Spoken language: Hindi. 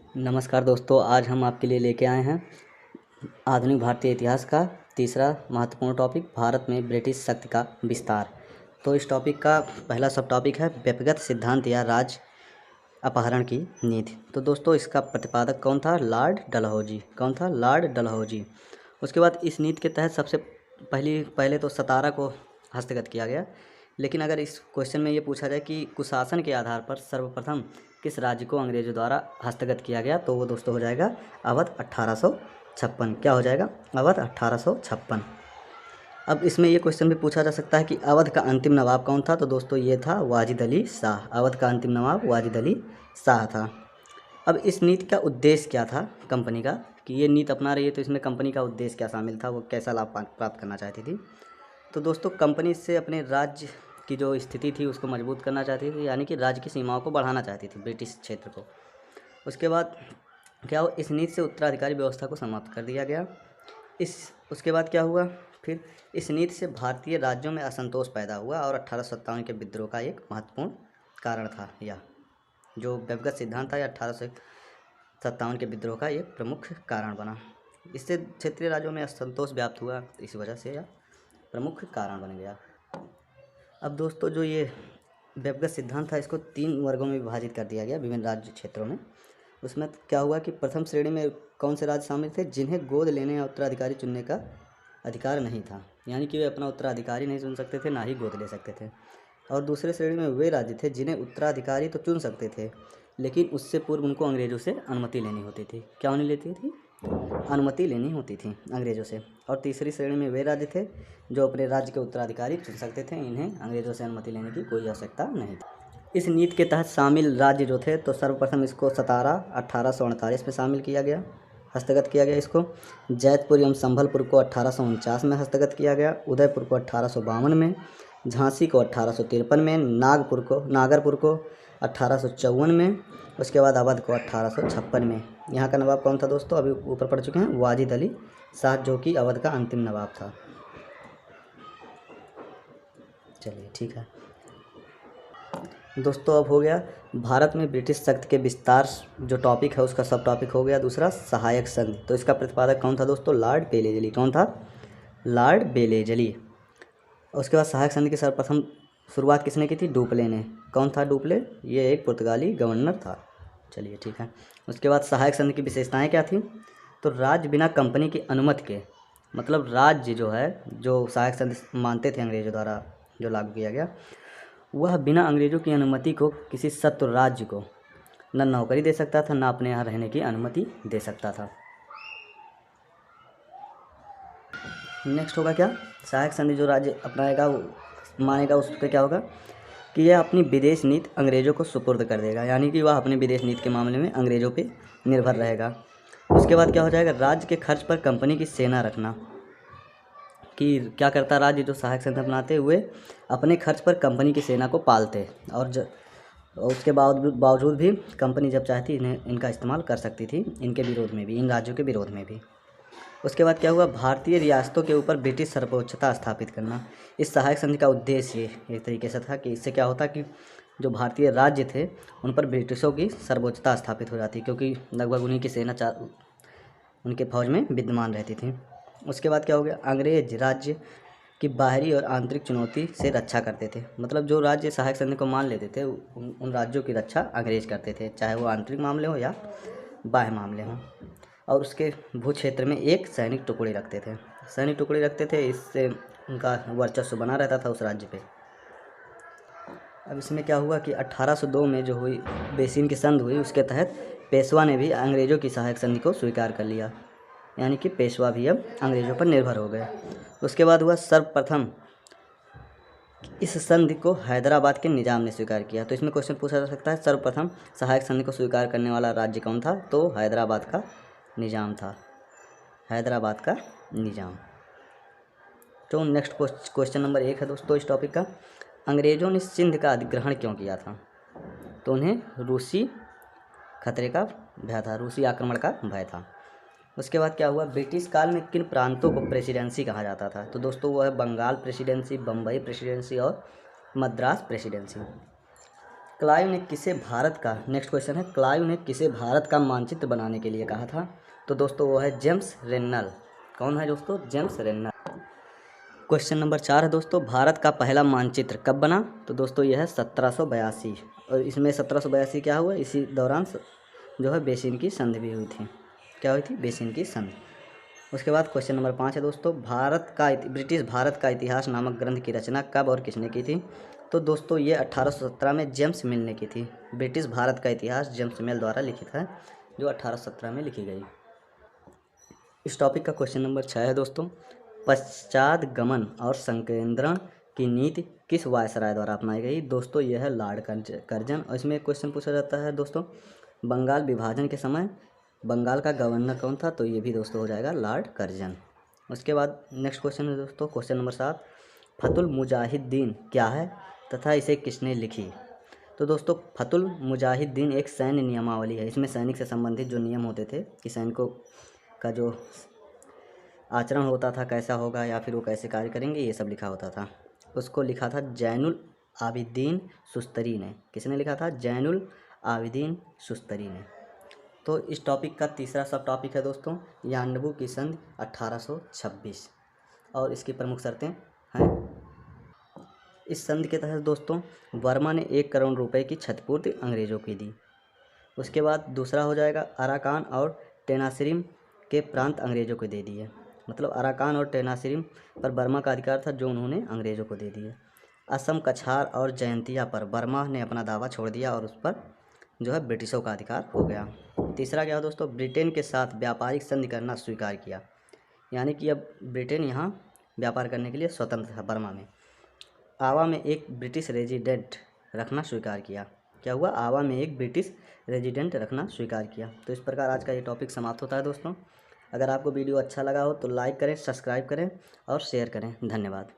नमस्कार दोस्तों, आज हम आपके लिए लेके आए हैं आधुनिक भारतीय इतिहास का तीसरा महत्वपूर्ण टॉपिक, भारत में ब्रिटिश शक्ति का विस्तार। तो इस टॉपिक का पहला सब टॉपिक है व्यक्तिगत सिद्धांत या राज अपहरण की नीति। तो दोस्तों, इसका प्रतिपादक कौन था? लॉर्ड डलहौजी। कौन था? लॉर्ड डलहौजी। उसके बाद इस नीति के तहत सबसे पहले तो सतारा को हस्तगत किया गया। लेकिन अगर इस क्वेश्चन में ये पूछा जाए कि कुशासन के आधार पर सर्वप्रथम किस राज्य को अंग्रेजों द्वारा हस्तगत किया गया, तो वो दोस्तों हो जाएगा अवध 1856। क्या हो जाएगा? अवध 1856। अब इसमें ये क्वेश्चन भी पूछा जा सकता है कि अवध का अंतिम नवाब कौन था? तो दोस्तों ये था वाजिद अली शाह। अवध का अंतिम नवाब वाजिद अली शाह था। अब इस नीति का उद्देश्य क्या था कंपनी का, कि ये नीति अपना रही है तो इसमें कंपनी का उद्देश्य क्या शामिल था, वो कैसा लाभ प्राप्त करना चाहती थी? तो दोस्तों, कंपनी से अपने राज्य की जो स्थिति थी उसको मजबूत करना चाहती थी, यानी कि राज्य की सीमाओं को बढ़ाना चाहती थी, ब्रिटिश क्षेत्र को। उसके बाद क्या हुआ? इस नीति से उत्तराधिकारी व्यवस्था को समाप्त कर दिया गया। उसके बाद क्या हुआ? फिर इस नीति से भारतीय राज्यों में असंतोष पैदा हुआ और 1857 के विद्रोह का एक महत्वपूर्ण कारण था। यह जो व्यक्तिगत सिद्धांत था, यह 1857 के विद्रोह का एक प्रमुख कारण बना। इससे क्षेत्रीय राज्यों में असंतोष व्याप्त हुआ, इस वजह से यह प्रमुख कारण बन गया। अब दोस्तों, जो ये व्यक्तिगत सिद्धांत था, इसको 3 वर्गों में विभाजित कर दिया गया विभिन्न राज्य क्षेत्रों में। उसमें क्या हुआ कि प्रथम श्रेणी में कौन से राज्य शामिल थे? जिन्हें गोद लेने या उत्तराधिकारी चुनने का अधिकार नहीं था, यानी कि वे अपना उत्तराधिकारी नहीं चुन सकते थे, ना ही गोद ले सकते थे। और दूसरे श्रेणी में वे राज्य थे जिन्हें उत्तराधिकारी तो चुन सकते थे, लेकिन उससे पूर्व उनको अंग्रेज़ों से अनुमति लेनी होती थी। क्या होनी लेती थी? अनुमति लेनी होती थी अंग्रेज़ों से। और तीसरी श्रेणी में वे राज्य थे जो अपने राज्य के उत्तराधिकारी चुन सकते थे, इन्हें अंग्रेज़ों से अनुमति लेने की कोई आवश्यकता नहीं थी। इस नीति के तहत शामिल राज्य जो थे, तो सर्वप्रथम इसको सतारा 1848 में शामिल किया गया, हस्तगत किया गया। इसको जैतपुर एवं संभलपुर को 1849 में हस्तगत किया गया, उदयपुर को 1852 में, झांसी को 1853 में, नागरपुर को 1854 में, उसके बाद अवध को 1856 में। यहाँ का नवाब कौन था दोस्तों? अभी ऊपर पढ़ चुके हैं, वाजिद अली शाह, जो कि अवध का अंतिम नवाब था। चलिए ठीक है दोस्तों, अब हो गया भारत में ब्रिटिश शक्ति के विस्तार जो टॉपिक है उसका सब टॉपिक हो गया दूसरा, सहायक संघ। तो इसका प्रतिपादक कौन था दोस्तों? लॉर्ड बेलेजली। कौन था? लॉर्ड बेलेजली। उसके बाद सहायक संधि की सर्वप्रथम शुरुआत किसने की थी? डुप्ले ने। कौन था डुप्ले? ये एक पुर्तगाली गवर्नर था। चलिए ठीक है। उसके बाद सहायक संधि की विशेषताएं क्या थी? तो राज्य बिना कंपनी की अनुमति के, मतलब राज्य जो है, जो सहायक संधि मानते थे अंग्रेजों द्वारा जो लागू किया गया, वह बिना अंग्रेजों की अनुमति को किसी शत्रु राज्य को न नौकरी दे सकता था, न अपने यहाँ रहने की अनुमति दे सकता था। नेक्स्ट होगा क्या? सहायक संधि जो राज्य अपनाएगा मानेगा, उस पर क्या होगा कि यह अपनी विदेश नीति अंग्रेजों को सुपुर्द कर देगा, यानी कि वह अपने विदेश नीति के मामले में अंग्रेजों पे निर्भर रहेगा। उसके बाद क्या हो जाएगा? राज्य के खर्च पर कंपनी की सेना रखना, कि क्या करता राज्य जो सहायक संधि अपनाते हुए अपने खर्च पर कंपनी की सेना को पालते, और उसके बावजूद भी कंपनी जब चाहती इनका इस्तेमाल कर सकती थी, इनके विरोध में भी, इन राज्यों के विरोध में भी। उसके बाद क्या हुआ? भारतीय रियासतों के ऊपर ब्रिटिश सर्वोच्चता स्थापित करना। इस सहायक संधि का उद्देश्य एक तरीके से था कि इससे क्या होता कि जो भारतीय राज्य थे उन पर ब्रिटिशों की सर्वोच्चता स्थापित हो जाती, क्योंकि लगभग उन्हीं की सेना उनके फौज में विद्यमान रहती थी। उसके बाद क्या हो गया? अंग्रेज राज्य की बाहरी और आंतरिक चुनौती से रक्षा करते थे, मतलब जो राज्य सहायक संधि को मान लेते थे उन राज्यों की रक्षा अंग्रेज करते थे, चाहे वो आंतरिक मामले हो या बाह्य मामले हों। और उसके भू क्षेत्र में एक सैनिक टुकड़ी रखते थे, इससे उनका वर्चस्व बना रहता था उस राज्य पे। अब इसमें क्या हुआ कि 1802 में जो हुई बेसिन की संधि हुई, उसके तहत पेशवा ने भी अंग्रेज़ों की सहायक संधि को स्वीकार कर लिया, यानी कि पेशवा भी अब अंग्रेज़ों पर निर्भर हो गए। उसके बाद हुआ सर्वप्रथम इस संधि को हैदराबाद के निज़ाम ने स्वीकार किया। तो इसमें क्वेश्चन पूछा जा सकता है, सर्वप्रथम सहायक संधि को स्वीकार करने वाला राज्य कौन था? तो हैदराबाद का निज़ाम था, हैदराबाद का निज़ाम। तो नेक्स्ट क्वेश्चन नंबर 1 है दोस्तों इस टॉपिक का, अंग्रेज़ों ने सिंध का अधिग्रहण क्यों किया था? तो उन्हें रूसी खतरे का भय था, रूसी आक्रमण का भय था। उसके बाद क्या हुआ? ब्रिटिश काल में किन प्रांतों को प्रेसिडेंसी कहा जाता था? तो दोस्तों वो है बंगाल प्रेसिडेंसी, बम्बई प्रेसिडेंसी और मद्रास प्रेसिडेंसी। क्लाइव ने किसे भारत का, नेक्स्ट क्वेश्चन है, क्लाइव ने किसे भारत का मानचित्र बनाने के लिए कहा था? तो दोस्तों वो है जेम्स रेन्नल। कौन है दोस्तों? जेम्स रेन्नल। क्वेश्चन नंबर 4 है दोस्तों, भारत का पहला मानचित्र कब बना? तो दोस्तों यह है 1782। और इसमें 1782 क्या हुआ? इसी दौरान जो है बेसिन की संधि भी हुई थी। क्या हुई थी? बेसिन की संधि। उसके बाद क्वेश्चन नंबर 5 है दोस्तों, ब्रिटिश भारत का इतिहास नामक ग्रंथ की रचना कब और किसने की थी? तो दोस्तों ये 1817 में जेम्स मिल ने की थी। ब्रिटिश भारत का इतिहास जेम्स मिल द्वारा लिखित है, जो 1817 में लिखी गई। इस टॉपिक का क्वेश्चन नंबर 6 है दोस्तों, पश्चात गमन और संकेंद्रण की नीति किस वायसराय द्वारा अपनाई गई? दोस्तों यह है लॉर्ड कर्जन। और इसमें एक क्वेश्चन पूछा जाता है दोस्तों, बंगाल विभाजन के समय बंगाल का गवर्नर कौन था? तो ये भी दोस्तों हो जाएगा लॉर्ड कर्जन। उसके बाद नेक्स्ट क्वेश्चन है दोस्तों, क्वेश्चन नंबर 7, फतुल मुजाहिद्दीन क्या है तथा इसे किसने लिखी? तो दोस्तों फतुल मुजाहिद्दीन एक सैन्य नियमावली है। इसमें सैनिक से संबंधित जो नियम होते थे कि सैनिकों का जो आचरण होता था कैसा होगा या फिर वो कैसे कार्य करेंगे, ये सब लिखा होता था। उसको लिखा था जैनुल आबिदीन सुस्तरी ने। किसने लिखा था? जैनुल आबिदीन सुस्तरी ने। तो इस टॉपिक का तीसरा सब टॉपिक है दोस्तों, यान्डबू की संधि 1826 और इसकी प्रमुख शर्तें हैं। इस संधि के तहत दोस्तों वर्मा ने 1 करोड़ रुपए की क्षतिपूर्ति अंग्रेजों की दी। उसके बाद दूसरा हो जाएगा, अराकान और टेनासिरिम के प्रांत अंग्रेजों को दे दिए। मतलब अराकान और टेनासिरिम पर बर्मा का अधिकार था, जो उन्होंने अंग्रेजों को दे दिए। असम, कछार और जयंतिया पर बर्मा ने अपना दावा छोड़ दिया और उस पर जो है ब्रिटिशों का अधिकार हो गया। तीसरा क्या दोस्तों, ब्रिटेन के साथ व्यापारिक संधि करना स्वीकार किया। यानी कि अब ब्रिटेन यहाँ व्यापार करने के लिए स्वतंत्र था बर्मा में। आवा में एक ब्रिटिश रेजिडेंट रखना स्वीकार किया। क्या हुआ? आवा में एक ब्रिटिश रेजिडेंट रखना स्वीकार किया। तो इस प्रकार आज का ये टॉपिक समाप्त होता है दोस्तों। अगर आपको वीडियो अच्छा लगा हो तो लाइक करें, सब्सक्राइब करें और शेयर करें। धन्यवाद।